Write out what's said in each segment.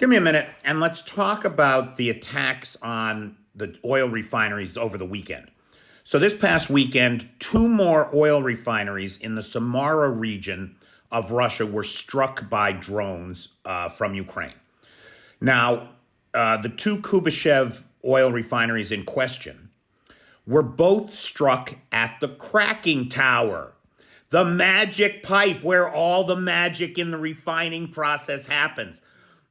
Give me a minute and let's talk about the attacks on the oil refineries over the weekend. So, this past weekend, two more oil refineries in the Samara region of Russia were struck by drones from Ukraine. Now, the two Kubyshev oil refineries in question were both struck at the cracking tower, the magic pipe where all the magic in the refining process happens.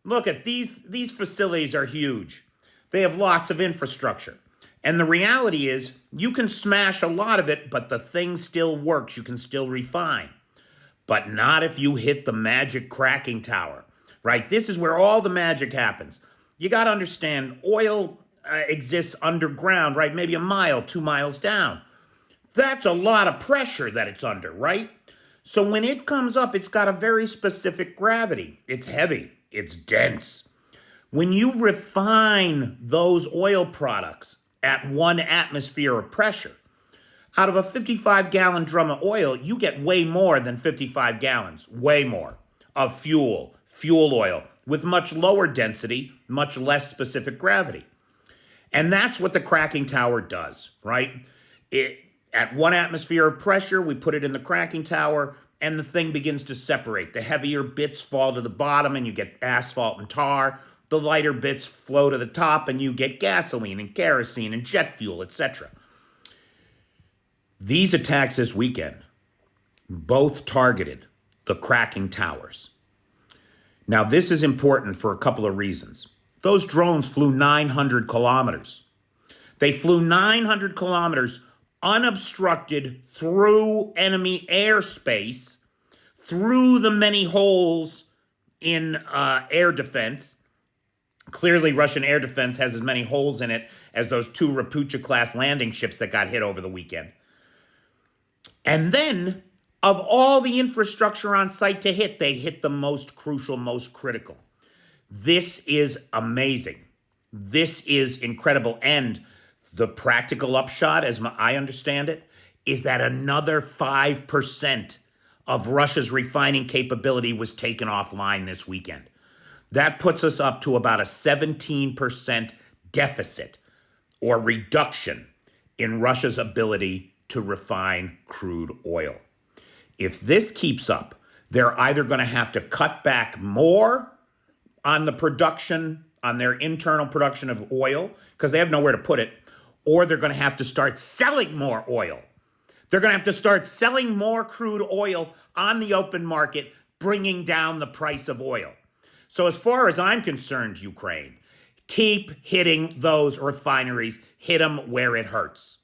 Look at these facilities are huge. They have lots of infrastructure. And the reality is you can smash a lot of it, but the thing still works. You can still refine. But not if you hit the magic cracking tower, right? This is where all the magic happens. You got to understand oil exists underground, right? Maybe a mile, 2 miles down. That's a lot of pressure that it's under, right? So when it comes up, it's got a very specific gravity. It's heavy. It's dense. When you refine those oil products at 1 atmosphere of pressure, out of a 55-gallon drum of oil, you get way more than 55 gallons, way more, of fuel oil, with much lower density, much less specific gravity. And that's what the cracking tower does, right? At 1 atmosphere of pressure, we put it in the cracking tower, and the thing begins to separate. The heavier bits fall to the bottom, and you get asphalt and tar. The lighter bits flow to the top, and you get gasoline and kerosene and jet fuel, etc. These attacks this weekend both targeted the cracking towers. Now, this is important for a couple of reasons. Those drones flew 900 kilometers. They flew 900 kilometers unobstructed through enemy airspace, through the many holes in air defense. Clearly, Russian air defense has as many holes in it as those 2 Rapucha-class landing ships that got hit over the weekend. And then, of all the infrastructure on site to hit, they hit the most crucial, most critical. This is amazing. This is incredible. And the practical upshot, as I understand it, is that another 5% of Russia's refining capability was taken offline this weekend. That puts us up to about a 17% deficit or reduction in Russia's ability to refine crude oil. If this keeps up, they're either going to have to cut back more on the production, on their internal production of oil, because they have nowhere to put it, or they're going to have to start selling more oil. They're going to have to start selling more crude oil on the open market, bringing down the price of oil. So as far as I'm concerned, Ukraine, keep hitting those refineries. Hit them where it hurts.